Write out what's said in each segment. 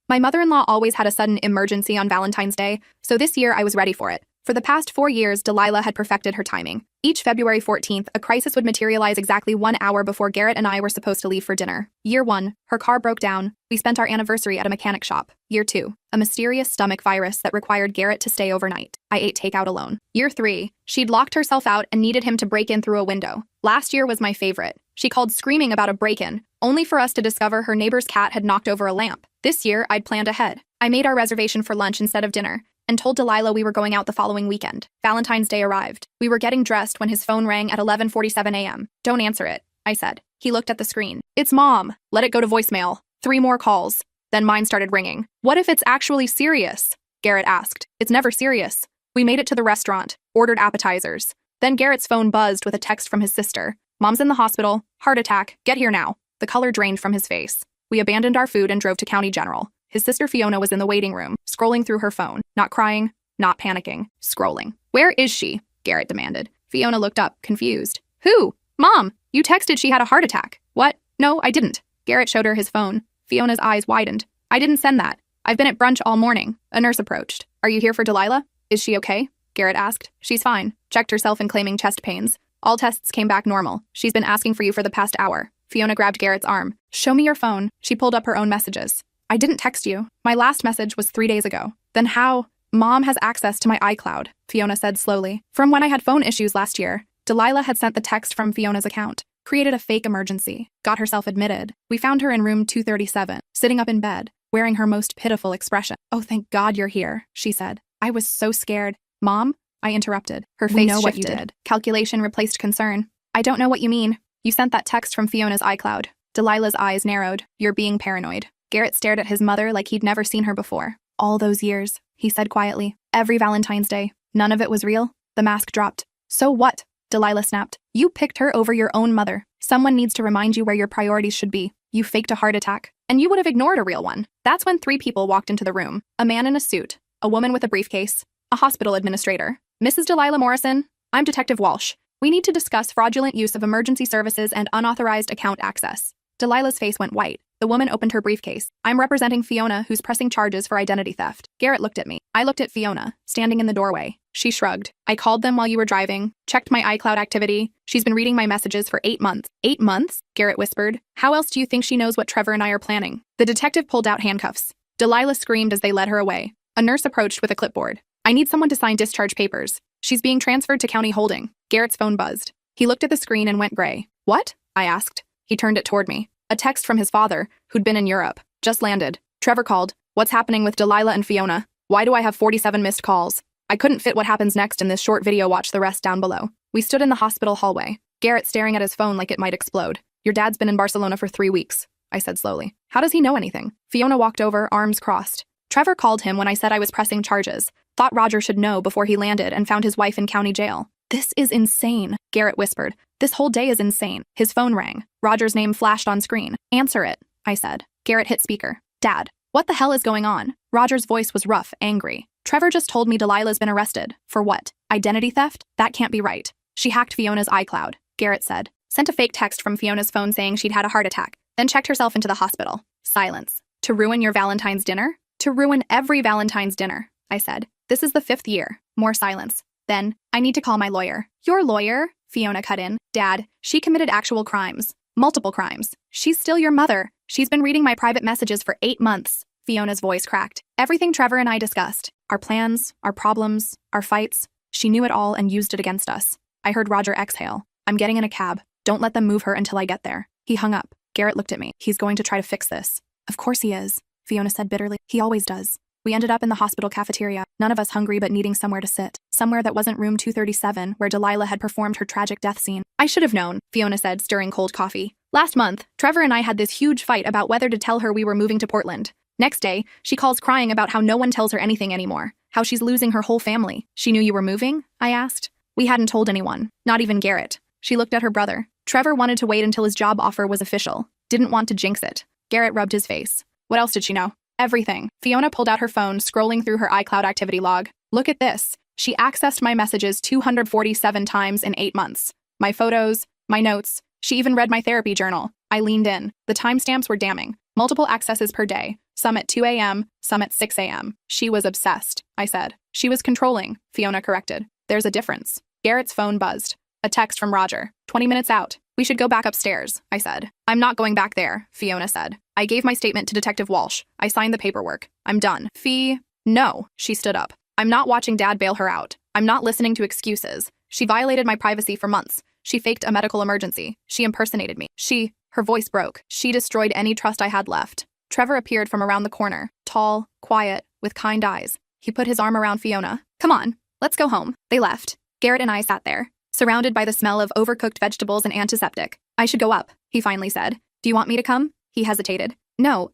My mother-in-law always had a sudden emergency on Valentine's Day, so this year I was ready for it. For the past 4 years, Delilah had perfected her timing. Each February 14th, a crisis would materialize exactly 1 hour before Garrett and I were supposed to leave for dinner. Year 1, her car broke down. We spent our anniversary at a mechanic shop. Year 2, a mysterious stomach virus that required Garrett to stay overnight. I ate takeout alone. Year 3, she'd locked herself out and needed him to break in through a window. Last year was my favorite. She called screaming about a break-in, only for us to discover her neighbor's cat had knocked over a lamp. This year, I'd planned ahead. I made our reservation for lunch instead of dinner, and told Delilah we were going out the following weekend. Valentine's Day arrived. We were getting dressed when his phone rang at 11:47 a.m. "Don't answer it," I said. He looked at the screen. "It's Mom. Let it go to voicemail." 3 more calls. Then mine started ringing. "What if it's actually serious?" Garrett asked. "It's never serious." We made it to the restaurant, ordered appetizers. Then Garrett's phone buzzed with a text from his sister. "Mom's in the hospital. Heart attack. Get here now." The color drained from his face. We abandoned our food and drove to County General. His sister Fiona was in the waiting room, scrolling through her phone. Not crying, not panicking, scrolling. "Where is she?" Garrett demanded. Fiona looked up, confused. "Who? Mom, you texted she had a heart attack." "What? No, I didn't." Garrett showed her his phone. Fiona's eyes widened. "I didn't send that. I've been at brunch all morning." A nurse approached. "Are you here for Delilah? Is she okay?" Garrett asked. "She's fine." Checked herself and claiming chest pains. All tests came back normal. "She's been asking for you for the past hour." Fiona grabbed Garrett's arm. "Show me your phone." She pulled up her own messages. "I didn't text you. My last message was 3 days ago." "Then how?" "Mom has access to my iCloud," Fiona said slowly. "From when I had phone issues last year, Delilah had sent the text from Fiona's account, created a fake emergency, got herself admitted. We found her in room 237, sitting up in bed, wearing her most pitiful expression. "Oh, thank God you're here," she said. "I was so scared." "Mom?" I interrupted. Her face We know shifted. what you did. Calculation replaced concern. "I don't know what you mean." "You sent that text from Fiona's iCloud." Delilah's eyes narrowed. "You're being paranoid." Garrett stared at his mother like he'd never seen her before. "All those years," he said quietly. "Every Valentine's Day. None of it was real." The mask dropped. "So what?" Delilah snapped. "You picked her over your own mother. Someone needs to remind you where your priorities should be. You faked a heart attack. And you would have ignored a real one." That's when 3 people walked into the room. A man in a suit, a woman with a briefcase, a hospital administrator. "Mrs. Delilah Morrison, I'm Detective Walsh. We need to discuss fraudulent use of emergency services and unauthorized account access." Delilah's face went white. The woman opened her briefcase. "I'm representing Fiona, who's pressing charges for identity theft." Garrett looked at me. I looked at Fiona, standing in the doorway. She shrugged. "I called them while you were driving, checked my iCloud activity. She's been reading my messages for 8 months. 8 months? Garrett whispered. "How else do you think she knows what Trevor and I are planning?" The detective pulled out handcuffs. Delilah screamed as they led her away. A nurse approached with a clipboard. "I need someone to sign discharge papers. She's being transferred to county holding." Garrett's phone buzzed. He looked at the screen and went gray. "What?" I asked. He turned it toward me. A text from his father, who'd been in Europe. "Just landed. Trevor called. What's happening with Delilah and Fiona? Why do I have 47 missed calls?" I couldn't fit what happens next in this short video. Watch the rest down below. We stood in the hospital hallway. Garrett staring at his phone like it might explode. "Your dad's been in Barcelona for 3 weeks, I said slowly. "How does he know anything?" Fiona walked over, arms crossed. "Trevor called him when I said I was pressing charges. Thought Roger should know before he landed and found his wife in county jail." "This is insane," Garrett whispered. "This whole day is insane." His phone rang. Roger's name flashed on screen. "Answer it," I said. Garrett hit speaker. "Dad, what the hell is going on?" Roger's voice was rough, angry. "Trevor just told me Delilah's been arrested." "For what? Identity theft? That can't be right." "She hacked Fiona's iCloud," Garrett said. "Sent a fake text from Fiona's phone saying she'd had a heart attack, then checked herself into the hospital." Silence. "To ruin your Valentine's dinner?" "To ruin every Valentine's dinner," I said. "This is the 5th year." More silence. Then, "I need to call my lawyer." "Your lawyer?" Fiona cut in. "Dad, she committed actual crimes. Multiple crimes. She's still your mother. She's been reading my private messages for 8 months. Fiona's voice cracked. "Everything Trevor and I discussed. Our plans, our problems, our fights. She knew it all and used it against us." I heard Roger exhale. "I'm getting in a cab. Don't let them move her until I get there." He hung up. Garrett looked at me. "He's going to try to fix this." "Of course he is," Fiona said bitterly. "He always does." We ended up in the hospital cafeteria, none of us hungry but needing somewhere to sit. Somewhere that wasn't room 237, where Delilah had performed her tragic death scene. "I should have known," Fiona said, stirring cold coffee. "Last month, Trevor and I had this huge fight about whether to tell her we were moving to Portland. Next day, she calls crying about how no one tells her anything anymore, how she's losing her whole family." "She knew you were moving?" I asked. "We hadn't told anyone, not even Garrett." She looked at her brother. "Trevor wanted to wait until his job offer was official. Didn't want to jinx it." Garrett rubbed his face. "What else did she know?" "Everything." Fiona pulled out her phone, scrolling through her iCloud activity log. "Look at this. She accessed my messages 247 times in 8 months. My photos, my notes. She even read my therapy journal." I leaned in. The timestamps were damning. Multiple accesses per day, some at 2 a.m., some at 6 a.m. She was obsessed, I said. She was controlling, Fiona corrected. There's a difference. Garrett's phone buzzed. A text from Roger. 20 minutes out. We should go back upstairs, I said. I'm not going back there, Fiona said. I gave my statement to Detective Walsh. I signed the paperwork. I'm done. No, she stood up. I'm not watching Dad bail her out. I'm not listening to excuses. She violated my privacy for months. She faked a medical emergency. She impersonated me. Her voice broke. She destroyed any trust I had left. Trevor appeared from around the corner, tall, quiet, with kind eyes. He put his arm around Fiona. Come on, let's go home. They left. Garrett and I sat there, surrounded by the smell of overcooked vegetables and antiseptic. I should go up, he finally said. Do you want me to come? He hesitated. No,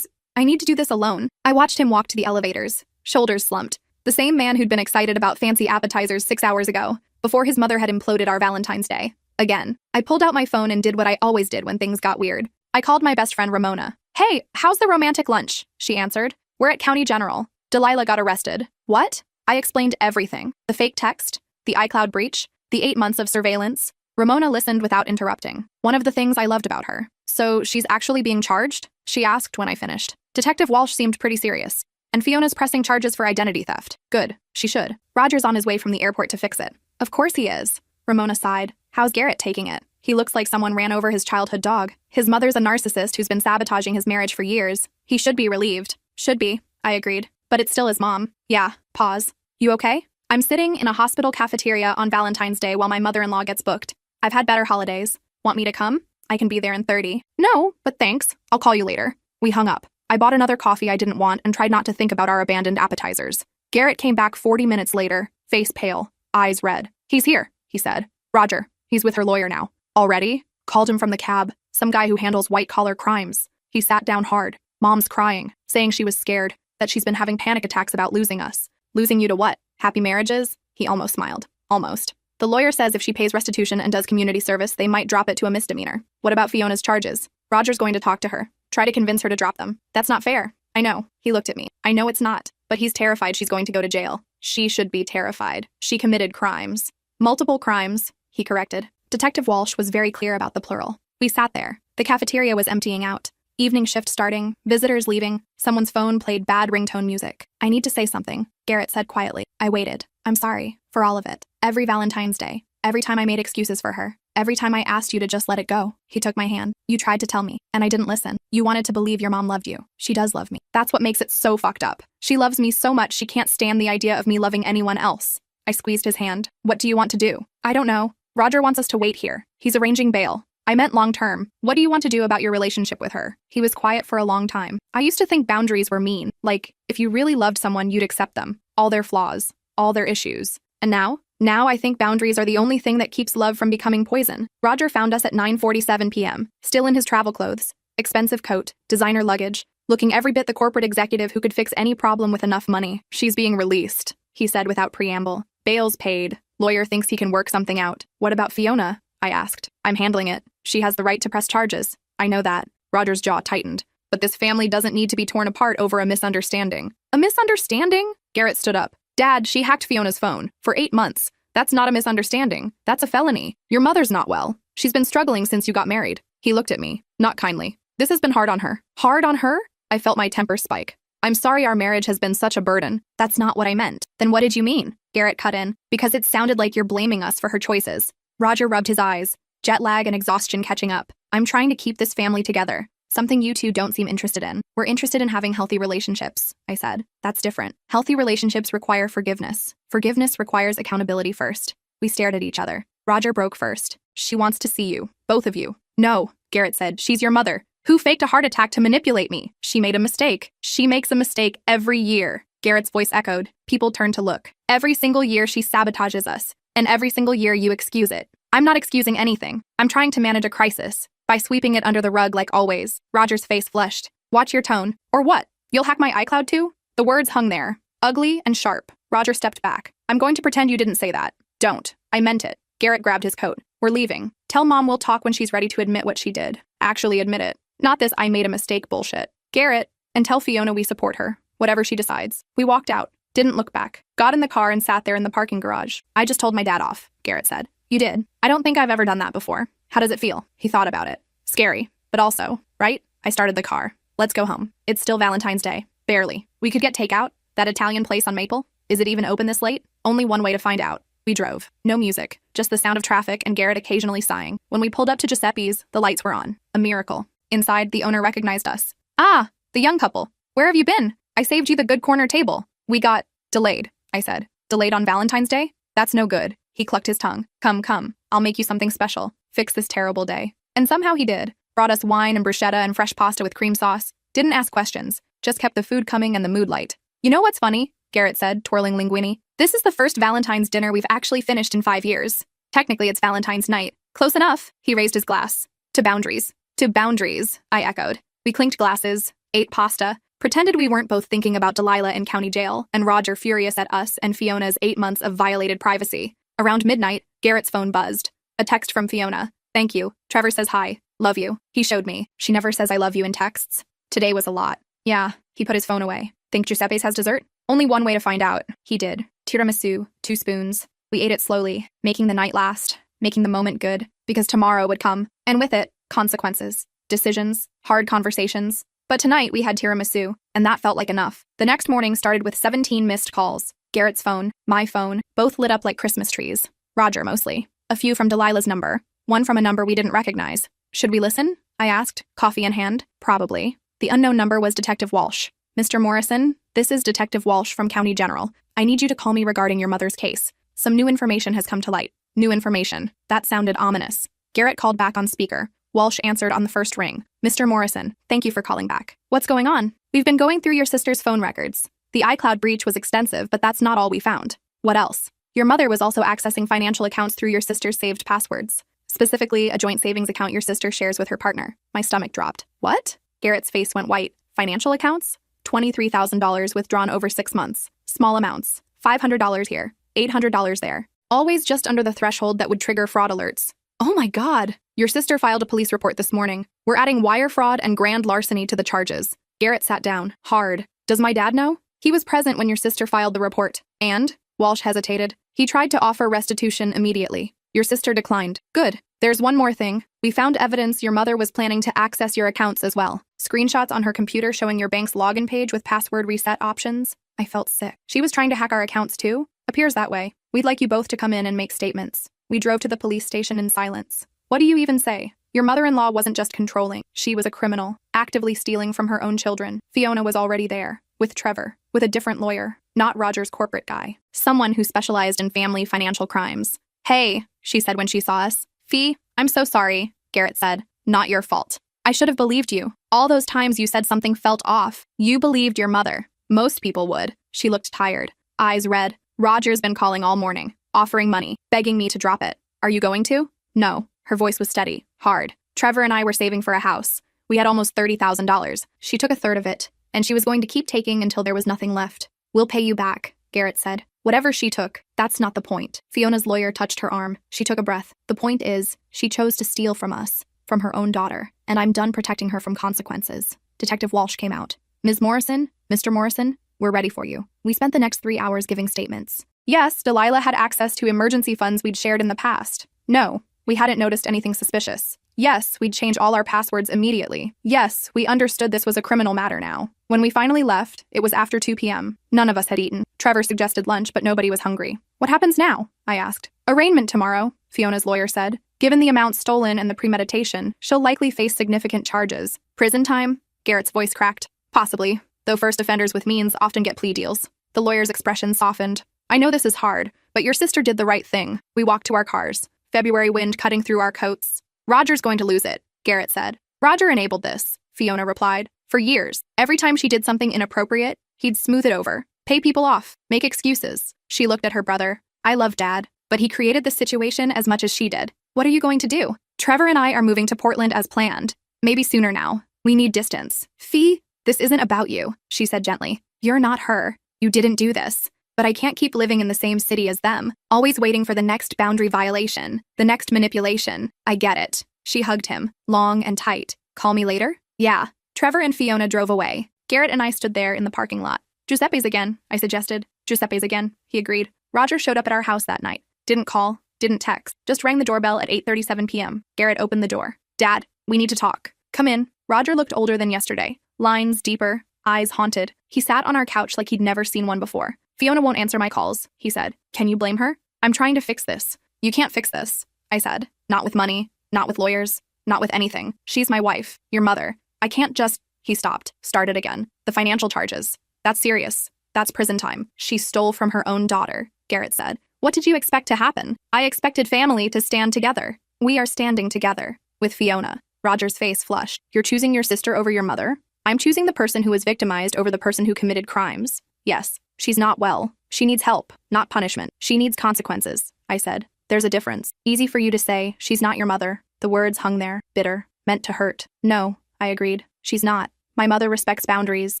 I need to do this alone. I watched him walk to the elevators, shoulders slumped. The same man who'd been excited about fancy appetizers 6 hours ago, before his mother had imploded our Valentine's Day. Again, I pulled out my phone and did what I always did when things got weird. I called my best friend Ramona. Hey, how's the romantic lunch? She answered. We're at County General. Delilah got arrested. What? I explained everything. The fake text, the iCloud breach, the 8 months of surveillance. Ramona listened without interrupting. One of the things I loved about her. So she's actually being charged? She asked when I finished. Detective Walsh seemed pretty serious. And Fiona's pressing charges for identity theft. Good. She should. Roger's on his way from the airport to fix it. Of course he is. Ramona sighed. How's Garrett taking it? He looks like someone ran over his childhood dog. His mother's a narcissist who's been sabotaging his marriage for years. He should be relieved. Should be, I agreed. But it's still his mom. Yeah. Pause. You okay? I'm sitting in a hospital cafeteria on Valentine's Day while my mother-in-law gets booked. I've had better holidays. Want me to come? I can be there in 30. No, but thanks. I'll call you later. We hung up. I bought another coffee I didn't want and tried not to think about our abandoned appetizers. Garrett came back 40 minutes later, face pale, eyes red. He's here, he said. Roger. He's with her lawyer now. Already? Called him from the cab. Some guy who handles white-collar crimes. He sat down hard. Mom's crying, saying she was scared, that she's been having panic attacks about losing us. Losing you to what? Happy marriages? He almost smiled. Almost. The lawyer says if she pays restitution and does community service, they might drop it to a misdemeanor. What about Fiona's charges? Roger's going to talk to her. Try to convince her to drop them. That's not fair. I know. He looked at me. I know it's not. But he's terrified she's going to go to jail. She should be terrified. She committed crimes. Multiple crimes, he corrected. Detective Walsh was very clear about the plural. We sat there. The cafeteria was emptying out. Evening shift starting, visitors leaving, someone's phone played bad ringtone music. I need to say something, Garrett said quietly. I waited. I'm sorry. For all of it. Every Valentine's Day. Every time I made excuses for her. Every time I asked you to just let it go. He took my hand. You tried to tell me, and I didn't listen. You wanted to believe your mom loved you. She does love me. That's what makes it so fucked up. She loves me so much she can't stand the idea of me loving anyone else. I squeezed his hand. What do you want to do? I don't know. Roger wants us to wait here. He's arranging bail. I meant long term. What do you want to do about your relationship with her? He was quiet for a long time. I used to think boundaries were mean. Like, if you really loved someone, you'd accept them. All their flaws. All their issues. And now? Now I think boundaries are the only thing that keeps love from becoming poison. Roger found us at 9:47 p.m., still in his travel clothes, expensive coat, designer luggage, looking every bit the corporate executive who could fix any problem with enough money. She's being released, he said without preamble. Bail's paid. Lawyer thinks he can work something out. What about Fiona? I asked. I'm handling it. She has the right to press charges. I know that. Roger's jaw tightened. But this family doesn't need to be torn apart over a misunderstanding. A misunderstanding? Garrett stood up. Dad, she hacked Fiona's phone. For 8 months. That's not a misunderstanding. That's a felony. Your mother's not well. She's been struggling since you got married. He looked at me. Not kindly. This has been hard on her. Hard on her? I felt my temper spike. I'm sorry our marriage has been such a burden. That's not what I meant. Then what did you mean? Garrett cut in. Because it sounded like you're blaming us for her choices. Roger rubbed his eyes. Jet lag and exhaustion catching up. I'm trying to keep this family together. Something you two don't seem interested in. We're interested in having healthy relationships, I said. That's different. Healthy relationships require forgiveness. Forgiveness requires accountability first. We stared at each other. Roger broke first. She wants to see you. Both of you. No, Garrett said. She's your mother. Who faked a heart attack to manipulate me? She made a mistake. She makes a mistake every year. Garrett's voice echoed. People turned to look. Every single year she sabotages us. And every single year you excuse it. I'm not excusing anything. I'm trying to manage a crisis. By sweeping it under the rug like always. Roger's face flushed. Watch your tone. Or what? You'll hack my iCloud too? The words hung there. Ugly and sharp. Roger stepped back. I'm going to pretend you didn't say that. Don't. I meant it. Garrett grabbed his coat. We're leaving. Tell Mom we'll talk when she's ready to admit what she did. Actually admit it. Not this I made a mistake bullshit. Garrett, and tell Fiona we support her. Whatever she decides. We walked out. Didn't look back. Got in the car and sat there in the parking garage. I just told my dad off, Garrett said. You did. I don't think I've ever done that before. How does it feel? He thought about it. Scary. But also, right? I started the car. Let's go home. It's still Valentine's Day. Barely. We could get takeout. That Italian place on Maple? Is it even open this late? Only one way to find out. We drove. No music. Just the sound of traffic and Garrett occasionally sighing. When we pulled up to Giuseppe's, the lights were on. A miracle. Inside, the owner recognized us. Ah, the young couple. Where have you been? I saved you the good corner table. We got delayed, I said. Delayed on Valentine's Day? That's no good. He clucked his tongue. Come. I'll make you something special. Fix this terrible day. And somehow he did. Brought us wine and bruschetta and fresh pasta with cream sauce. Didn't ask questions. Just kept the food coming and the mood light. You know what's funny? Garrett said, twirling linguine. This is the first Valentine's dinner we've actually finished in 5 years. Technically, it's Valentine's night. Close enough. He raised his glass. To boundaries. To boundaries, I echoed. We clinked glasses, ate pasta, pretended we weren't both thinking about Delilah in county jail, and Roger furious at us and Fiona's 8 months of violated privacy. Around midnight, Garrett's phone buzzed. A text from Fiona. Thank you. Trevor says hi. Love you. He showed me. She never says I love you in texts. Today was a lot. Yeah, he put his phone away. Think Giuseppe's has dessert? Only one way to find out. He did. Tiramisu, 2 spoons. We ate it slowly, making the night last, making the moment good, because tomorrow would come, and with it, consequences, decisions, hard conversations. But tonight we had tiramisu, and that felt like enough. The next morning started with 17 missed calls. Garrett's phone, my phone, both lit up like Christmas trees. Roger mostly. A few from Delilah's number, one from a number we didn't recognize. Should we listen? I asked, coffee in hand. Probably. The unknown number was Detective Walsh. Mr. Morrison, this is Detective Walsh from County General. I need you to call me regarding your mother's case. Some new information has come to light. New information. That sounded ominous. Garrett called back on speaker. Walsh answered on the first ring. Mr. Morrison, thank you for calling back. What's going on? We've been going through your sister's phone records. The iCloud breach was extensive, but that's not all we found. What else? Your mother was also accessing financial accounts through your sister's saved passwords. Specifically, a joint savings account your sister shares with her partner. My stomach dropped. What? Garrett's face went white. Financial accounts? $23,000 withdrawn over 6 months. Small amounts. $500 here. $800 there. Always just under the threshold that would trigger fraud alerts. Oh my God. Your sister filed a police report this morning. We're adding wire fraud and grand larceny to the charges. Garrett sat down. Hard. Does my dad know? He was present when your sister filed the report. And? Walsh hesitated. He tried to offer restitution immediately. Your sister declined. Good. There's one more thing. We found evidence your mother was planning to access your accounts as well. Screenshots on her computer showing your bank's login page with password reset options. I felt sick. She was trying to hack our accounts too? Appears that way. We'd like you both to come in and make statements. We drove to the police station in silence. What do you even say? Your mother-in-law wasn't just controlling. She was a criminal, actively stealing from her own children. Fiona was already there, with Trevor, with a different lawyer, not Roger's corporate guy. Someone who specialized in family financial crimes. Hey, she said when she saw us. Fee, I'm so sorry, Garrett said. Not your fault. I should have believed you. All those times you said something felt off. You believed your mother. Most people would. She looked tired, eyes red. Roger's been calling all morning, offering money, begging me to drop it. Are you going to? No. Her voice was steady, hard. Trevor and I were saving for a house. We had almost $30,000. She took a third of it, and she was going to keep taking until there was nothing left. We'll pay you back, Garrett said. Whatever she took, that's not the point. Fiona's lawyer touched her arm. She took a breath. The point is, she chose to steal from us, from her own daughter, and I'm done protecting her from consequences. Detective Walsh came out. Ms. Morrison, Mr. Morrison, we're ready for you. We spent the next 3 hours giving statements. Yes, Delilah had access to emergency funds we'd shared in the past. No, we hadn't noticed anything suspicious. Yes, we'd change all our passwords immediately. Yes, we understood this was a criminal matter now. When we finally left, it was after 2 p.m. None of us had eaten. Trevor suggested lunch, but nobody was hungry. What happens now? I asked. Arraignment tomorrow, Fiona's lawyer said. Given the amount stolen and the premeditation, she'll likely face significant charges. Prison time? Garrett's voice cracked. Possibly, though first offenders with means often get plea deals. The lawyer's expression softened. I know this is hard, but your sister did the right thing. We walked to our cars. February wind cutting through our coats. Roger's going to lose it, Garrett said. Roger enabled this, Fiona replied. For years, every time she did something inappropriate, he'd smooth it over, pay people off, make excuses. She looked at her brother. I love Dad, but he created the situation as much as she did. What are you going to do? Trevor and I are moving to Portland as planned. Maybe sooner now. We need distance. Fee, this isn't about you, she said gently. You're not her. You didn't do this. But I can't keep living in the same city as them, always waiting for the next boundary violation, the next manipulation. I get it. She hugged him, long and tight. Call me later? Yeah. Trevor and Fiona drove away. Garrett and I stood there in the parking lot. Giuseppe's again, I suggested. Giuseppe's again, he agreed. Roger showed up at our house that night. Didn't call, didn't text, just rang the doorbell at 8:37 p.m. Garrett opened the door. Dad, we need to talk. Come in. Roger looked older than yesterday. lines deeper, eyes haunted. He sat on our couch like he'd never seen one before. Fiona won't answer my calls, he said. Can you blame her? I'm trying to fix this. You can't fix this, I said. Not with money, not with lawyers, not with anything. She's my wife, your mother. I can't just... He stopped, started again. The financial charges. That's serious. That's prison time. She stole from her own daughter, Garrett said. What did you expect to happen? I expected family to stand together. We are standing together. With Fiona. Roger's face flushed. You're choosing your sister over your mother? I'm choosing the person who was victimized over the person who committed crimes. Yes, she's not well. She needs help, not punishment. She needs consequences, I said. There's a difference. Easy for you to say, she's not your mother. The words hung there, bitter, meant to hurt. No, I agreed. She's not. My mother respects boundaries,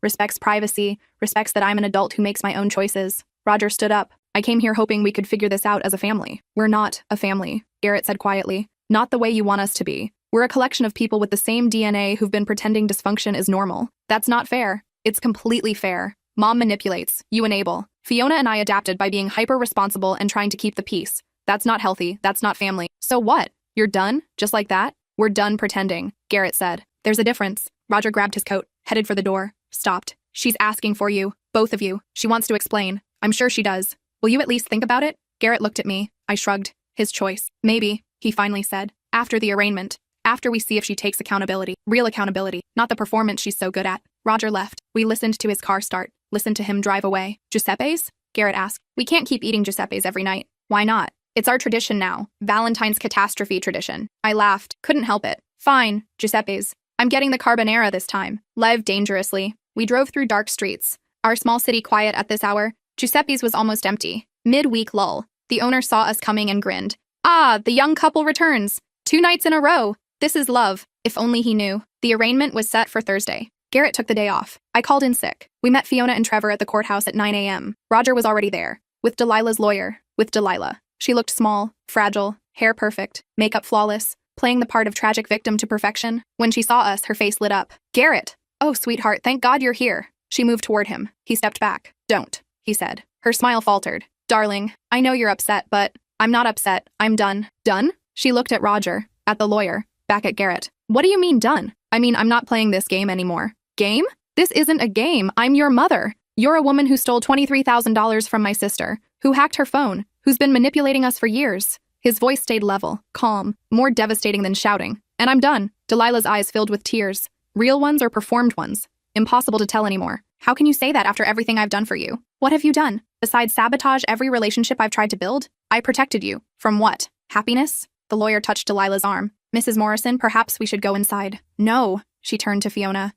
respects privacy, respects that I'm an adult who makes my own choices. Roger stood up. I came here hoping we could figure this out as a family. We're not a family, Garrett said quietly. Not the way you want us to be. We're a collection of people with the same DNA who've been pretending dysfunction is normal. That's not fair. It's completely fair. Mom manipulates. You enable. Fiona and I adapted by being hyper-responsible and trying to keep the peace. That's not healthy. That's not family. So what? You're done? Just like that? We're done pretending, Garrett said. There's a difference. Roger grabbed his coat, headed for the door, stopped. She's asking for you. Both of you. She wants to explain. I'm sure she does. Will you at least think about it? Garrett looked at me. I shrugged. His choice. Maybe, he finally said. After the arraignment. After we see if she takes accountability. Real accountability. Not the performance she's so good at. Roger left. We listened to his car start. Listened to him drive away. Giuseppe's? Garrett asked. We can't keep eating Giuseppe's every night. Why not? It's our tradition now. Valentine's catastrophe tradition. I laughed. Couldn't help it. Fine. Giuseppe's. I'm getting the carbonara this time. Lev dangerously. We drove through dark streets. Our small city quiet at this hour. Giuseppe's was almost empty. Mid-week lull. The owner saw us coming and grinned. Ah, the young couple returns. 2 nights in a row. This is love. If only he knew. The arraignment was set for Thursday. Garrett took the day off. I called in sick. We met Fiona and Trevor at the courthouse at 9 a.m. Roger was already there. With Delilah's lawyer. With Delilah. She looked small, fragile, hair perfect, makeup flawless, playing the part of tragic victim to perfection. When she saw us, her face lit up. Garrett! Oh, sweetheart, thank God you're here. She moved toward him. He stepped back. Don't, he said. Her smile faltered. Darling, I know you're upset, but I'm not upset. I'm done. Done? She looked at Roger, at the lawyer, back at Garrett. What do you mean done? I mean, I'm not playing this game anymore. Game? This isn't a game. I'm your mother. You're a woman who stole $23,000 from my sister, who hacked her phone, who's been manipulating us for years. His voice stayed level, calm, more devastating than shouting. And I'm done. Delilah's eyes filled with tears. Real ones or performed ones? Impossible to tell anymore. How can you say that after everything I've done for you? What have you done? Besides sabotage every relationship I've tried to build? I protected you. From what? Happiness? The lawyer touched Delilah's arm. Mrs. Morrison, perhaps we should go inside. No. She turned to Fiona.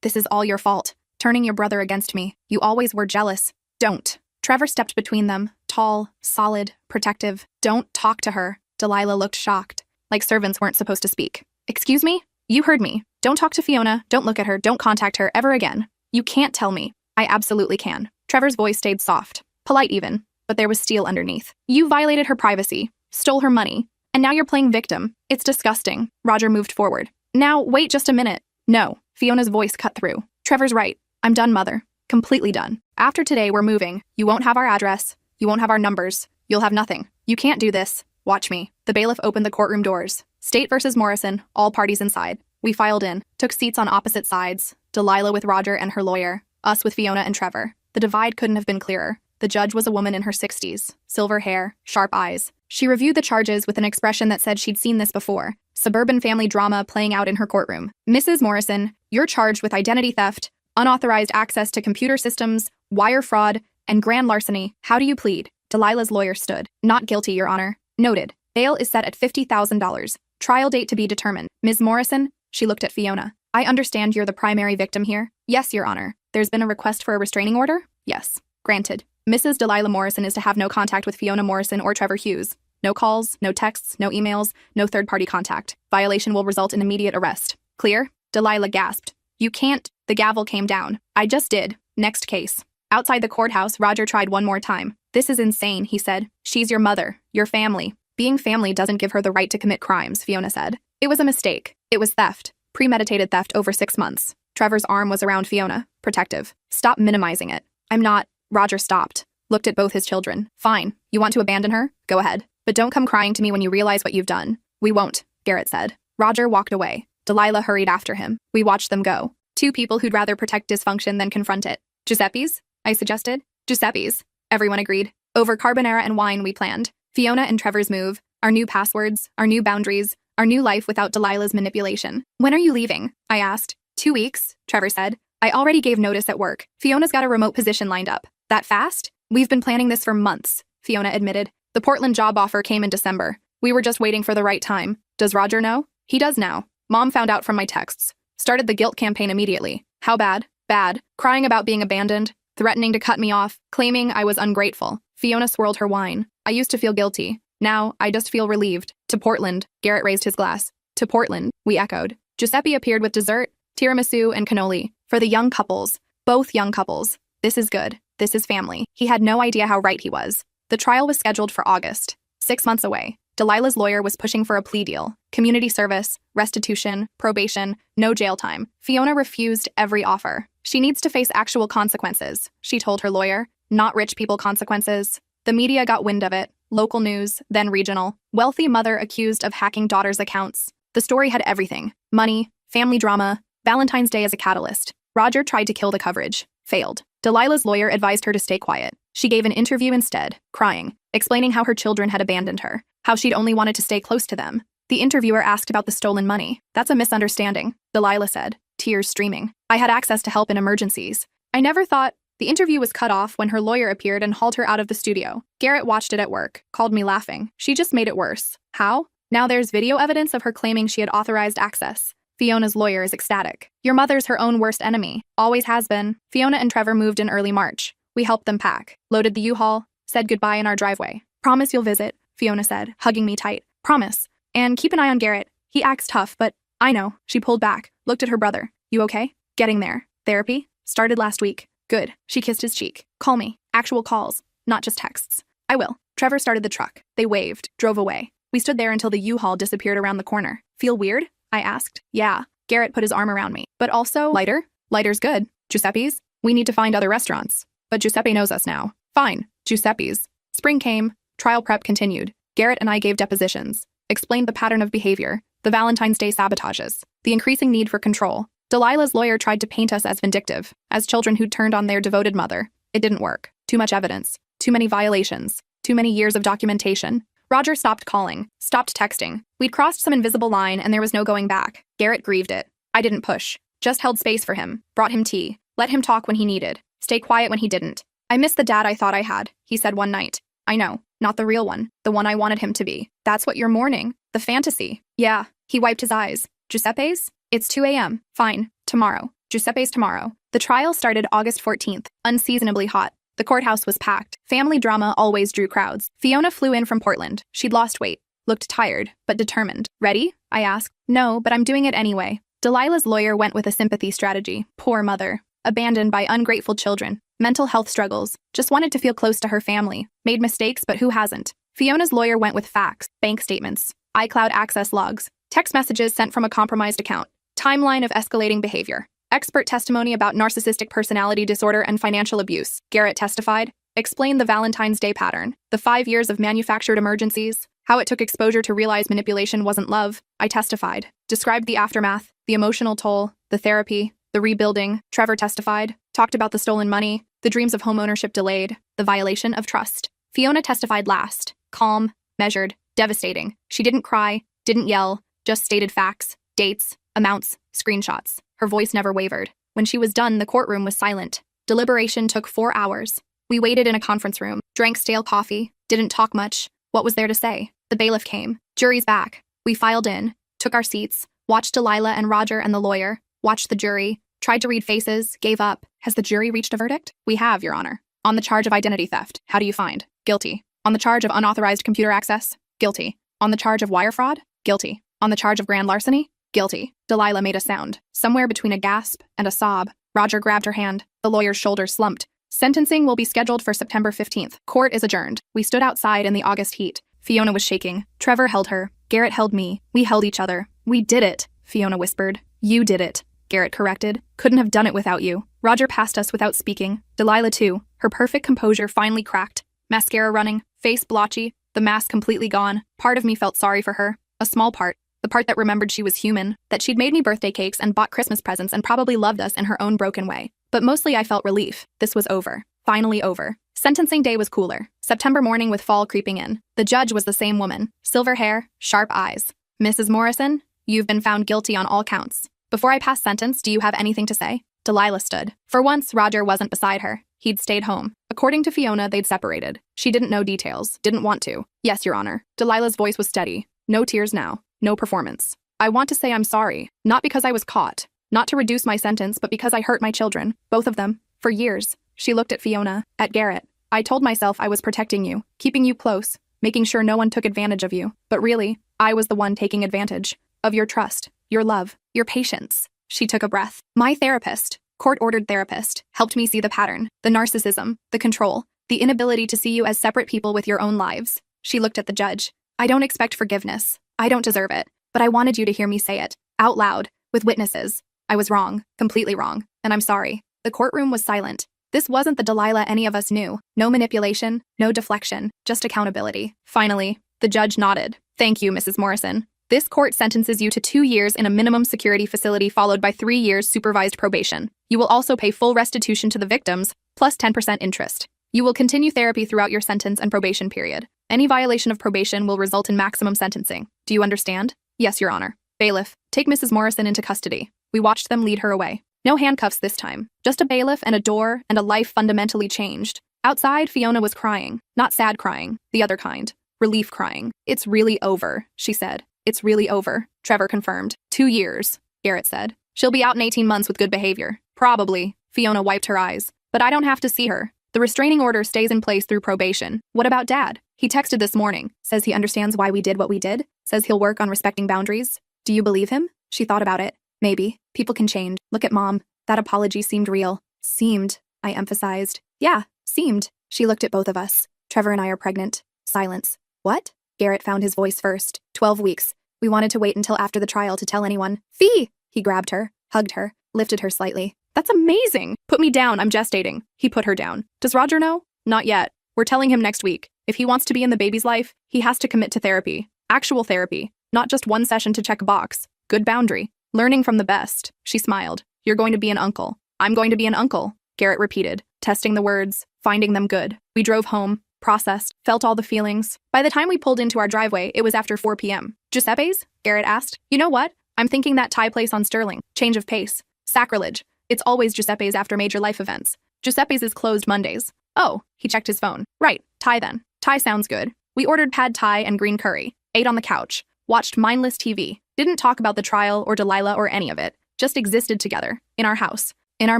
This is all your fault. Turning your brother against me. You always were jealous. Don't. Trevor stepped between them, tall, solid, protective. Don't talk to her. Delilah looked shocked, like servants weren't supposed to speak. Excuse me? You heard me. Don't talk to Fiona, don't look at her, don't contact her ever again. You can't tell me. I absolutely can. Trevor's voice stayed soft, polite even, but there was steel underneath. You violated her privacy, stole her money, and now you're playing victim. It's disgusting. Roger moved forward. Now, wait just a minute. No. Fiona's voice cut through. Trevor's right. I'm done, Mother. Completely done. After today, we're moving. You won't have our address. You won't have our numbers. You'll have nothing. You can't do this. Watch me. The bailiff opened the courtroom doors. State versus Morrison, all parties inside. We filed in, took seats on opposite sides. Delilah with Roger and her lawyer, us with Fiona and Trevor. The divide couldn't have been clearer. The judge was a woman in her 60s, silver hair, sharp eyes. She reviewed the charges with an expression that said she'd seen this before. Suburban family drama playing out in her courtroom. Mrs. Morrison, you're charged with identity theft, unauthorized access to computer systems, wire fraud, and grand larceny. How do you plead? Delilah's lawyer stood. Not guilty, Your Honor. Noted. Bail is set at $50,000. Trial date to be determined. Ms. Morrison, she looked at Fiona. I understand you're the primary victim here. Yes, Your Honor. There's been a request for a restraining order? Yes. Granted. Mrs. Delilah Morrison is to have no contact with Fiona Morrison or Trevor Hughes. No calls, no texts, no emails, no third-party contact. Violation will result in immediate arrest. Clear? Delilah gasped. You can't. The gavel came down. I just did. Next case. Outside the courthouse, Roger tried one more time. This is insane, he said. She's your mother, your family. Being family doesn't give her the right to commit crimes, Fiona said. It was a mistake. It was theft. Premeditated theft over 6 months. Trevor's arm was around Fiona, protective. Stop minimizing it. I'm not. Roger stopped. Looked at both his children. Fine. You want to abandon her? Go ahead. But don't come crying to me when you realize what you've done. We won't, Garrett said. Roger walked away. Delilah hurried after him. We watched them go. Two people who'd rather protect dysfunction than confront it. Giuseppe's? I suggested. Giuseppe's. Everyone agreed. Over carbonara and wine we planned. Fiona and Trevor's move, our new passwords, our new boundaries, our new life without Delilah's manipulation. When are you leaving? I asked. 2 weeks, Trevor said. I already gave notice at work. Fiona's got a remote position lined up. That fast? We've been planning this for months, Fiona admitted. The Portland job offer came in December. We were just waiting for the right time. Does Roger know? He does now. Mom found out from my texts. Started the guilt campaign immediately. How bad? Bad. Crying about being abandoned, threatening to cut me off, claiming I was ungrateful. Fiona swirled her wine. I used to feel guilty. Now, I just feel relieved. To Portland, Garrett raised his glass. To Portland, we echoed. Giuseppe appeared with dessert, tiramisu, and cannoli. For the young couples. Both young couples. This is good. This is family. He had no idea how right he was. The trial was scheduled for August. 6 months away. Delilah's lawyer was pushing for a plea deal. Community service, restitution, probation, no jail time. Fiona refused every offer. She needs to face actual consequences, she told her lawyer. Not rich people consequences. The media got wind of it. Local news, then regional. Wealthy mother accused of hacking daughter's accounts. The story had everything. Money, family drama, Valentine's Day as a catalyst. Roger tried to kill the coverage. Failed. Delilah's lawyer advised her to stay quiet. She gave an interview instead, crying, explaining how her children had abandoned her, how she'd only wanted to stay close to them. The interviewer asked about the stolen money. That's a misunderstanding, Delilah said, tears streaming. I had access to help in emergencies. I never thought. The interview was cut off when her lawyer appeared and hauled her out of the studio. Garrett watched it at work, called me laughing. She just made it worse. How? Now there's video evidence of her claiming she had authorized access. Fiona's lawyer is ecstatic. Your mother's her own worst enemy. Always has been. Fiona and Trevor moved in early March. We helped them pack, loaded the U-Haul, said goodbye in our driveway. Promise you'll visit, Fiona said, hugging me tight. Promise. And keep an eye on Garrett. He acts tough, but I know. She pulled back, looked at her brother. You okay? Getting there. Therapy? Started last week. Good. She kissed his cheek. Call me. Actual calls, not just texts. I will. Trevor started the truck. They waved, drove away. We stood there until the U-Haul disappeared around the corner. Feel weird? I asked. Yeah. Garrett put his arm around me. But also, lighter? Lighter's good. Giuseppe's? We need to find other restaurants. But Giuseppe knows us now. Fine. Giuseppe's. Spring came. Trial prep continued. Garrett and I gave depositions. Explained the pattern of behavior. The Valentine's Day sabotages. The increasing need for control. Delilah's lawyer tried to paint us as vindictive, as children who'd turned on their devoted mother. It didn't work. Too much evidence. Too many violations. Too many years of documentation. Roger stopped calling. Stopped texting. We'd crossed some invisible line and there was no going back. Garrett grieved it. I didn't push. Just held space for him. Brought him tea. Let him talk when he needed. Stay quiet when he didn't. I miss the dad I thought I had, he said one night. I know. Not the real one. The one I wanted him to be. That's what you're mourning. The fantasy. Yeah. He wiped his eyes. Giuseppe's? It's 2 a.m. Fine. Tomorrow. Giuseppe's tomorrow. The trial started August 14th. Unseasonably hot. The courthouse was packed. Family drama always drew crowds. Fiona flew in from Portland. She'd lost weight. Looked tired, but determined. Ready? I asked. No, but I'm doing it anyway. Delilah's lawyer went with a sympathy strategy. Poor mother. Abandoned by ungrateful children. Mental health struggles. Just wanted to feel close to her family. Made mistakes, but who hasn't? Fiona's lawyer went with facts. Bank statements. iCloud access logs. Text messages sent from a compromised account. Timeline of escalating behavior. Expert testimony about narcissistic personality disorder and financial abuse. Garrett testified. Explained the Valentine's Day pattern. The 5 years of manufactured emergencies. How it took exposure to realize manipulation wasn't love. I testified. Described the aftermath. The emotional toll. The therapy. The rebuilding. Trevor testified. Talked about the stolen money. The dreams of homeownership delayed. The violation of trust. Fiona testified last. Calm. Measured. Devastating. She didn't cry. Didn't yell. Just stated facts. Dates. Amounts, screenshots. Her voice never wavered. When she was done, the courtroom was silent. Deliberation took 4 hours. We waited in a conference room, drank stale coffee, didn't talk much. What was there to say? The bailiff came. Jury's back. We filed in, took our seats, watched Delilah and Roger and the lawyer, watched the jury, tried to read faces, gave up. Has the jury reached a verdict? We have, Your Honor. On the charge of identity theft, how do you find? Guilty. On the charge of unauthorized computer access? Guilty. On the charge of wire fraud? Guilty. On the charge of grand larceny? Guilty. Delilah made a sound, somewhere between a gasp and a sob. Roger grabbed her hand. The lawyer's shoulders slumped. Sentencing will be scheduled for September 15th. Court is adjourned. We stood outside in the August heat. Fiona was shaking. Trevor held her. Garrett held me. We held each other. We did it, Fiona whispered. You did it, Garrett corrected. Couldn't have done it without you. Roger passed us without speaking. Delilah too. Her perfect composure finally cracked. Mascara running, face blotchy, the mask completely gone. Part of me felt sorry for her. A small part. The part that remembered she was human, that she'd made me birthday cakes and bought Christmas presents and probably loved us in her own broken way. But mostly I felt relief. This was over. Finally over. Sentencing day was cooler. September morning with fall creeping in. The judge was the same woman. Silver hair, sharp eyes. Mrs. Morrison, you've been found guilty on all counts. Before I pass sentence, do you have anything to say? Delilah stood. For once, Roger wasn't beside her. He'd stayed home. According to Fiona, they'd separated. She didn't know details. Didn't want to. Yes, Your Honor. Delilah's voice was steady. No tears now. No performance. I want to say I'm sorry. Not because I was caught. Not to reduce my sentence, but because I hurt my children. Both of them. For years. She looked at Fiona. At Garrett. I told myself I was protecting you. Keeping you close. Making sure no one took advantage of you. But really, I was the one taking advantage. Of your trust. Your love. Your patience. She took a breath. My therapist. Court-ordered therapist. Helped me see the pattern. The narcissism. The control. The inability to see you as separate people with your own lives. She looked at the judge. I don't expect forgiveness. I don't deserve it. But I wanted you to hear me say it. Out loud. With witnesses. I was wrong. Completely wrong. And I'm sorry. The courtroom was silent. This wasn't the Delilah any of us knew. No manipulation. No deflection. Just accountability. Finally, the judge nodded. Thank you, Mrs. Morrison. This court sentences you to 2 years in a minimum security facility followed by 3 years supervised probation. You will also pay full restitution to the victims, plus 10% interest. You will continue therapy throughout your sentence and probation period. Any violation of probation will result in maximum sentencing. Do you understand? Yes, Your Honor. Bailiff, take Mrs. Morrison into custody. We watched them lead her away. No handcuffs this time. Just a bailiff and a door and a life fundamentally changed. Outside, Fiona was crying. Not sad crying. The other kind. Relief crying. It's really over, she said. It's really over, Trevor confirmed. 2 years, Garrett said. She'll be out in 18 months with good behavior. Probably. Fiona wiped her eyes. But I don't have to see her. The restraining order stays in place through probation. What about Dad? He texted this morning. Says he understands why we did what we did. Says he'll work on respecting boundaries. Do you believe him? She thought about it. Maybe. People can change. Look at Mom. That apology seemed real. Seemed, I emphasized. Yeah, seemed. She looked at both of us. Trevor and I are pregnant. Silence. What? Garrett found his voice first. 12 weeks. We wanted to wait until after the trial to tell anyone. Fee! He grabbed her, hugged her, lifted her slightly. That's amazing! Put me down, I'm gestating. He put her down. Does Roger know? Not yet. We're telling him next week. If he wants to be in the baby's life, he has to commit to therapy. Actual therapy. Not just one session to check a box. Good boundary. Learning from the best. She smiled. You're going to be an uncle. I'm going to be an uncle, Garrett repeated, testing the words, finding them good. We drove home, processed, felt all the feelings. By the time we pulled into our driveway, it was after 4 p.m. Giuseppe's? Garrett asked. You know what? I'm thinking that Thai place on Sterling. Change of pace. Sacrilege. It's always Giuseppe's after major life events. Giuseppe's is closed Mondays. Oh, he checked his phone. Right, Thai then. Thai sounds good. We ordered pad Thai and green curry. Ate on the couch. Watched mindless TV. Didn't talk about the trial or Delilah or any of it. Just existed together. In our house. In our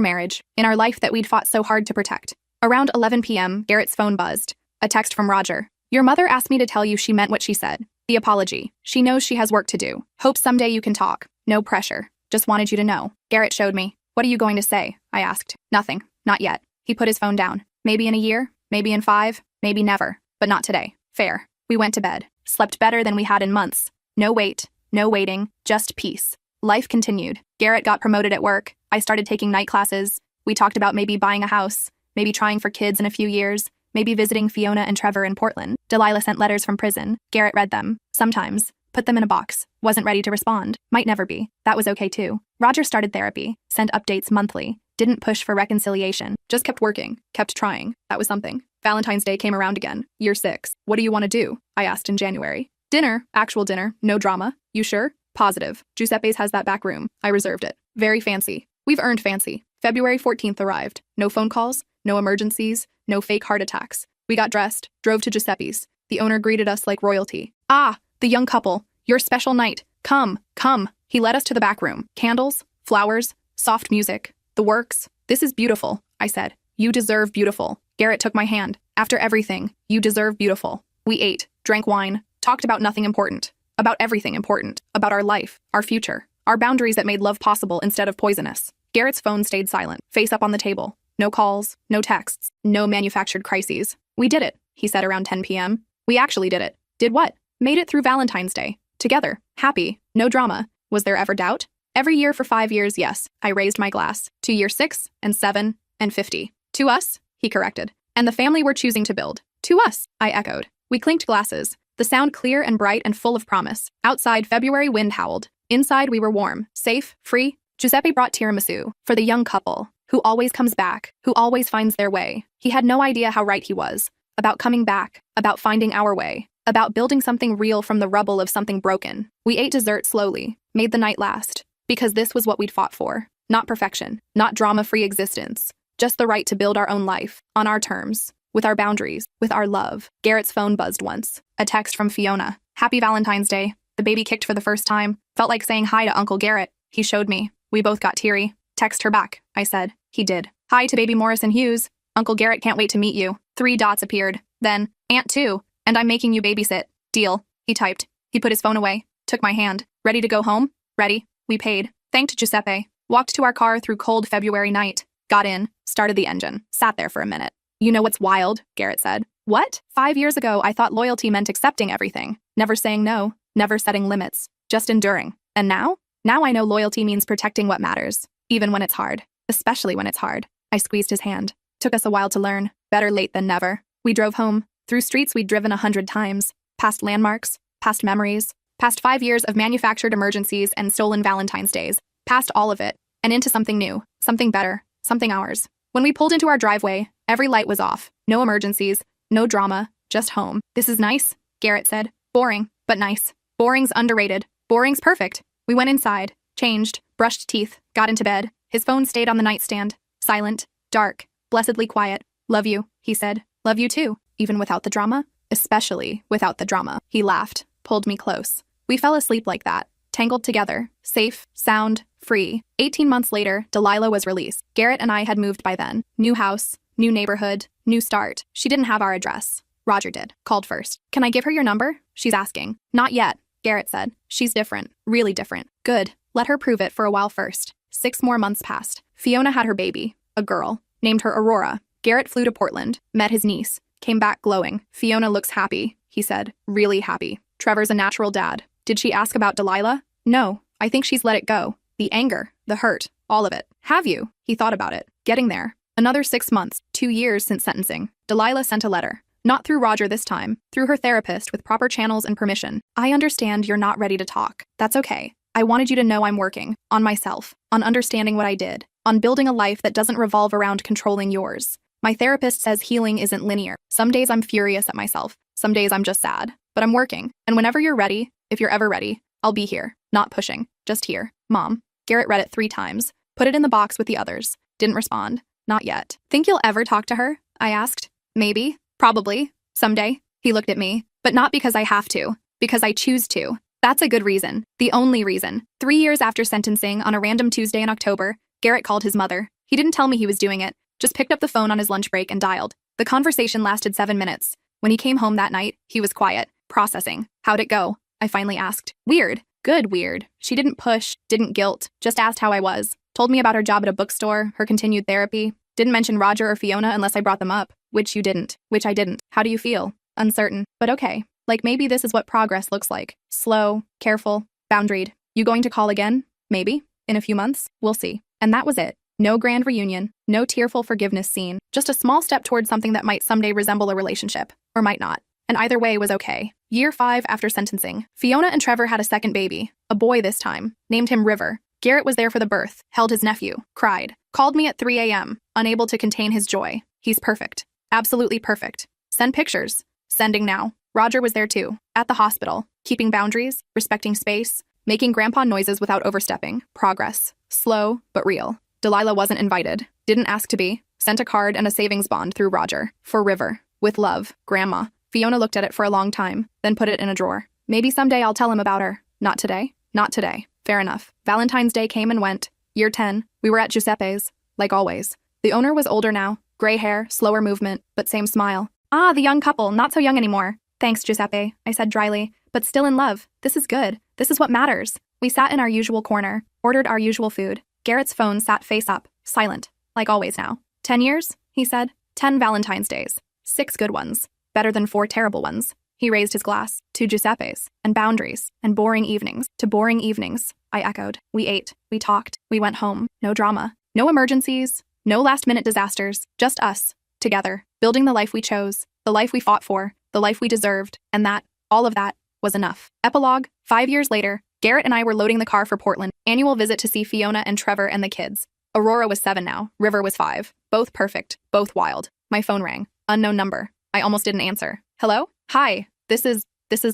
marriage. In our life that we'd fought so hard to protect. Around 11 p.m., Garrett's phone buzzed. A text from Roger. Your mother asked me to tell you she meant what she said. The apology. She knows she has work to do. Hope someday you can talk. No pressure. Just wanted you to know. Garrett showed me. What are you going to say? I asked. Nothing. Not yet. He put his phone down. Maybe in a year. Maybe in 5. Maybe never. But not today. Fair. We went to bed. Slept better than we had in months. No wait. No waiting. Just peace. Life continued. Garrett got promoted at work. I started taking night classes. We talked about maybe buying a house. Maybe trying for kids in a few years. Maybe visiting Fiona and Trevor in Portland. Delilah sent letters from prison. Garrett read them. Sometimes. Put them in a box. Wasn't ready to respond. Might never be. That was okay too. Roger started therapy. Sent updates monthly. Didn't push for reconciliation. Just kept working. Kept trying. That was something. Valentine's Day came around again. Year 6. What do you want to do? I asked in January. Dinner. Actual dinner. No drama. You sure? Positive. Giuseppe's has that back room. I reserved it. Very fancy. We've earned fancy. February 14th arrived. No phone calls. No emergencies. No fake heart attacks. We got dressed. Drove to Giuseppe's. The owner greeted us like royalty. Ah, the young couple. Your special night. Come, come. He led us to the back room. Candles, flowers, soft music. The works. This is beautiful, I said. You deserve beautiful. Garrett took my hand. After everything, you deserve beautiful. We ate, drank wine, talked about nothing important. About everything important. About our life, our future, our boundaries that made love possible instead of poisonous. Garrett's phone stayed silent, face up on the table. No calls, no texts, no manufactured crises. We did it, he said around 10 p.m. We actually did it. Did what? Made it through Valentine's Day. Together. Happy. No drama. Was there ever doubt? Every year for 5 years, yes. I raised my glass. To year 6 and 7 and 50. To us, he corrected. And the family we're choosing to build. To us, I echoed. We clinked glasses. The sound clear and bright and full of promise. Outside, February wind howled. Inside, we were warm, safe, free. Giuseppe brought tiramisu for the young couple, who always comes back, who always finds their way. He had no idea how right he was. About coming back, about finding our way, about building something real from the rubble of something broken. We ate dessert slowly, made the night last, because this was what we'd fought for. Not perfection, not drama-free existence, just the right to build our own life, on our terms, with our boundaries, with our love. Garrett's phone buzzed once. A text from Fiona. Happy Valentine's Day. The baby kicked for the first time. Felt like saying hi to Uncle Garrett. He showed me. We both got teary. Text her back, I said. He did. Hi to baby Morrison Hughes. Uncle Garrett can't wait to meet you. 3 dots appeared. Then, Aunt too. And I'm making you babysit. Deal. He typed. He put his phone away. Took my hand. Ready to go home? Ready. We paid. Thanked Giuseppe. Walked to our car through cold February night. Got in. Started the engine. Sat there for a minute. You know what's wild? Garrett said. What? 5 years ago, I thought loyalty meant accepting everything. Never saying no. Never setting limits. Just enduring. And now? Now I know loyalty means protecting what matters. Even when it's hard. Especially when it's hard. I squeezed his hand. Took us a while to learn. Better late than never. We drove home. Through streets we'd driven 100 times. Past landmarks. Past memories. Past 5 years of manufactured emergencies and stolen Valentine's days. Past all of it. And into something new. Something better. Something ours. When we pulled into our driveway, every light was off. No emergencies. No drama. Just home. This is nice, Garrett said. Boring, but nice. Boring's underrated. Boring's perfect. We went inside, changed, brushed teeth, got into bed. His phone stayed on the nightstand. Silent, dark, blessedly quiet. Love you, he said. Love you too. Even without the drama? Especially without the drama. He laughed, pulled me close. We fell asleep like that, tangled together, safe, sound, free. 18 months later, Delilah was released. Garrett and I had moved by then. New house, new neighborhood, new start. She didn't have our address. Roger did. Called first. Can I give her your number? She's asking. Not yet, Garrett said. She's different. Really different. Good. Let her prove it for a while first. 6 more months passed. Fiona had her baby, a girl. Named her Aurora. Garrett flew to Portland, met his niece. Came back glowing. Fiona looks happy, he said. Really happy. Trevor's a natural dad. Did she ask about Delilah? No. I think she's let it go. The anger, the hurt, all of it. Have you? He thought about it. Getting there. Another 6 months, 2 years since sentencing. Delilah sent a letter. Not through Roger this time, through her therapist with proper channels and permission. I understand you're not ready to talk. That's okay. I wanted you to know I'm working. On myself. On understanding what I did. On building a life that doesn't revolve around controlling yours. My therapist says healing isn't linear. Some days I'm furious at myself. Some days I'm just sad. But I'm working. And whenever you're ready, if you're ever ready, I'll be here. Not pushing. Just here. Mom. Garrett read it 3 times. Put it in the box with the others. Didn't respond. Not yet. Think you'll ever talk to her? I asked. Maybe. Probably. Someday. He looked at me. But not because I have to. Because I choose to. That's a good reason. The only reason. 3 years after sentencing, on a random Tuesday in October, Garrett called his mother. He didn't tell me he was doing it. Just picked up the phone on his lunch break and dialed. The conversation lasted 7 minutes. When he came home that night, he was quiet. Processing. How'd it go? I finally asked. Weird. Good weird. She didn't push, didn't guilt, just asked how I was. Told me about her job at a bookstore, her continued therapy. Didn't mention Roger or Fiona unless I brought them up. Which you didn't. Which I didn't. How do you feel? Uncertain. But okay. Like maybe this is what progress looks like. Slow, careful, boundaried. You going to call again? Maybe. In a few months? We'll see. And that was it. No grand reunion. No tearful forgiveness scene. Just a small step towards something that might someday resemble a relationship. Or might not. And either way was okay. Year 5 after sentencing. Fiona and Trevor had a second baby. A boy this time. Named him River. Garrett was there for the birth. Held his nephew. Cried. Called me at 3 a.m. Unable to contain his joy. He's perfect. Absolutely perfect. Send pictures. Sending now. Roger was there too. At the hospital. Keeping boundaries. Respecting space. Making grandpa noises without overstepping. Progress. Slow, but real. Delilah wasn't invited. Didn't ask to be. Sent a card and a savings bond through Roger. For River. With love. Grandma. Fiona looked at it for a long time, then put it in a drawer. Maybe someday I'll tell him about her. Not today. Not today. Fair enough. Valentine's Day came and went. Year 10. We were at Giuseppe's. Like always. The owner was older now. Gray hair, slower movement, but same smile. Ah, the young couple, not so young anymore. Thanks, Giuseppe, I said dryly. But still in love. This is good. This is what matters. We sat in our usual corner. Ordered our usual food. Garrett's phone sat face up. Silent. Like always now. 10 years? He said. 10 Valentine's Days. 6 good ones. Better than 4 terrible ones. He raised his glass. To Giuseppe's. And boundaries. And boring evenings. To boring evenings. I echoed. We ate. We talked. We went home. No drama. No emergencies. No last-minute disasters. Just us. Together. Building the life we chose. The life we fought for. The life we deserved. And that, All of that was enough. Epilogue, 5 years later, Garrett and I were loading the car for Portland. Annual visit to see Fiona and Trevor and the kids. Aurora was 7 now. River was 5. Both perfect. Both wild. My phone rang. Unknown number. I almost didn't answer. Hello? Hi. This is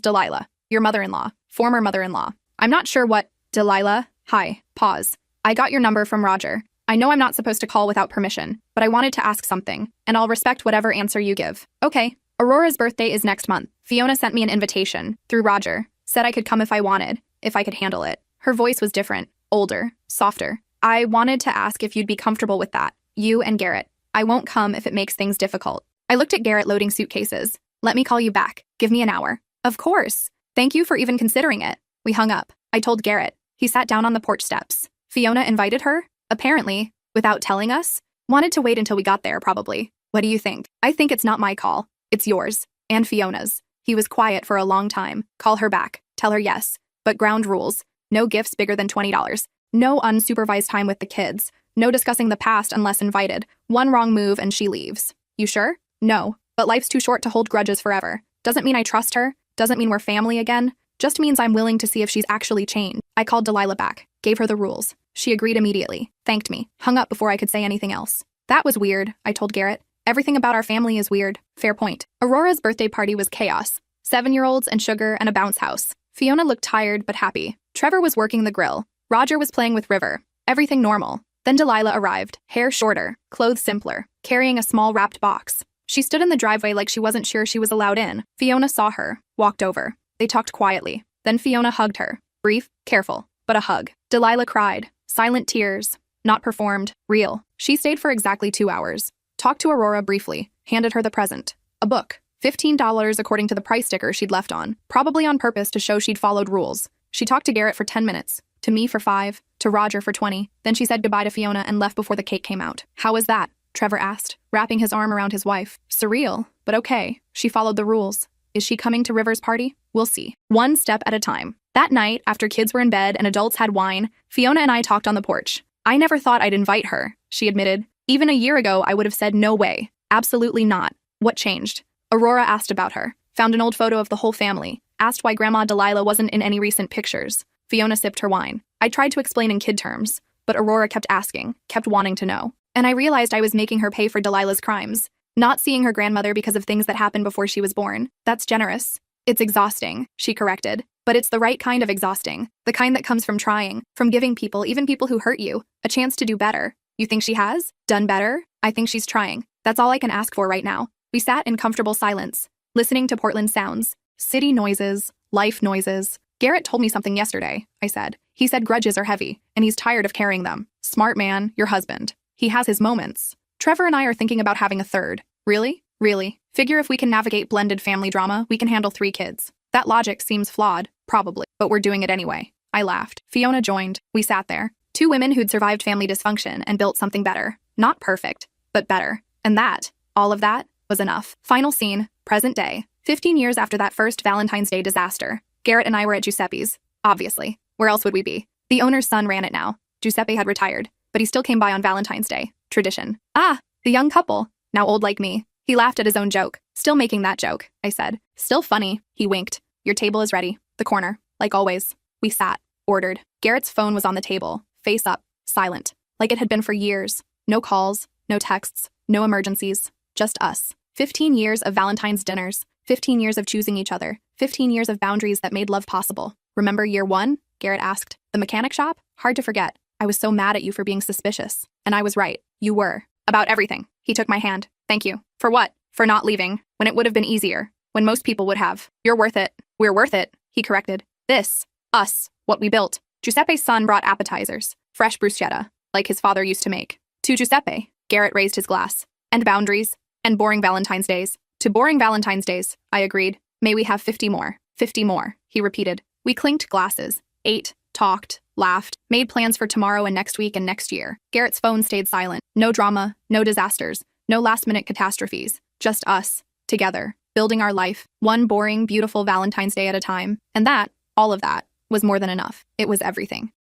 Delilah. Your mother-in-law. Former mother-in-law. I'm not sure what... Delilah? Hi. Pause. I got your number from Roger. I know I'm not supposed to call without permission, but I wanted to ask something, and I'll respect whatever answer you give. Okay. Aurora's birthday is next month. Fiona sent me an invitation, through Roger. Said I could come if I wanted, if I could handle it. Her voice was different, older, softer. I wanted to ask if you'd be comfortable with that. You and Garrett. I won't come if it makes things difficult. I looked at Garrett loading suitcases. Let me call you back. Give me an hour. Of course. Thank you for even considering it. We hung up. I told Garrett. He sat down on the porch steps. Fiona invited her? Apparently, without telling us. Wanted to wait until we got there, probably. What do you think? I think it's not my call. It's yours. And Fiona's. He was quiet for a long time. Call her back. Tell her yes. But ground rules. No gifts bigger than $20. No unsupervised time with the kids. No discussing the past unless invited. One wrong move and she leaves. You sure? No. But life's too short to hold grudges forever. Doesn't mean I trust her. Doesn't mean we're family again. Just means I'm willing to see if she's actually changed. I called Delilah back. Gave her the rules. She agreed immediately. Thanked me. Hung up before I could say anything else. That was weird, I told Garrett. Everything about our family is weird. Fair point. Aurora's birthday party was chaos. 7-year-olds and sugar and a bounce house. Fiona looked tired but happy. Trevor was working the grill. Roger was playing with River. Everything normal. Then Delilah arrived. Hair shorter. Clothes simpler. Carrying a small wrapped box. She stood in the driveway like she wasn't sure she was allowed in. Fiona saw her. Walked over. They talked quietly. Then Fiona hugged her. Brief, careful, but a hug. Delilah cried. Silent tears. Not performed. Real. She stayed for exactly 2 hours. Talked to Aurora briefly. Handed her the present. A book. $15 according to the price sticker she'd left on. Probably on purpose to show she'd followed rules. She talked to Garrett for 10 minutes. To me for 5. To Roger for 20. Then she said goodbye to Fiona and left before the cake came out. How was that? Trevor asked, wrapping his arm around his wife. Surreal, but okay. She followed the rules. Is she coming to River's party? We'll see. One step at a time. That night, after kids were in bed and adults had wine, Fiona and I talked on the porch. I never thought I'd invite her, she admitted. Even a year ago, I would have said no way. Absolutely not. What changed? Aurora asked about her. Found an old photo of the whole family. Asked why Grandma Delilah wasn't in any recent pictures. Fiona sipped her wine. I tried to explain in kid terms, but Aurora kept asking, kept wanting to know. And I realized I was making her pay for Delilah's crimes. Not seeing her grandmother because of things that happened before she was born. That's generous. It's exhausting, she corrected. But it's the right kind of exhausting. The kind that comes from trying, from giving people, even people who hurt you, a chance to do better. You think she has? Done better? I think she's trying. That's all I can ask for right now. We sat in comfortable silence, listening to Portland sounds. City noises, life noises. Garrett told me something yesterday, I said. He said grudges are heavy, and he's tired of carrying them. Smart man, your husband. He has his moments. Trevor and I are thinking about having a third. Really? Really? Figure if we can navigate blended family drama, we can handle 3 kids. That logic seems flawed, probably, but we're doing it anyway. I laughed. Fiona joined. We sat there. 2 women who'd survived family dysfunction and built something better. Not perfect, but better. And that, all of that, was enough. Final scene, present day. 15 years after that first Valentine's Day disaster. Garrett and I were at Giuseppe's. Obviously. Where else would we be? The owner's son ran it now. Giuseppe had retired, but he still came by on Valentine's Day. Tradition. Ah, the young couple. Now old like me. He laughed at his own joke. Still making that joke, I said. Still funny. He winked. Your table is ready. The corner. Like always. We sat. Ordered. Garrett's phone was on the table. Face up. Silent. Like it had been for years. No calls. No texts. No emergencies. Just us. 15 years of Valentine's dinners. 15 years of choosing each other. 15 years of boundaries that made love possible. Remember year 1? Garrett asked. The mechanic shop? Hard to forget. I was so mad at you for being suspicious. And I was right. You were. About everything. He took my hand. Thank you. For what? For not leaving, when it would have been easier, when most people would have. You're worth it. We're worth it, he corrected. This. Us. What we built. Giuseppe's son brought appetizers. Fresh bruschetta, like his father used to make. To Giuseppe, Garrett raised his glass. And boundaries. And boring Valentine's days. To boring Valentine's days, I agreed. May we have 50 more. 50 more, he repeated. We clinked glasses. Ate. Talked. Laughed. Made plans for tomorrow and next week and next year. Garrett's phone stayed silent. No drama. No disasters. No last-minute catastrophes. Just us. Together. Building our life. One boring, beautiful Valentine's Day at a time. And that, all of that, was more than enough. It was everything.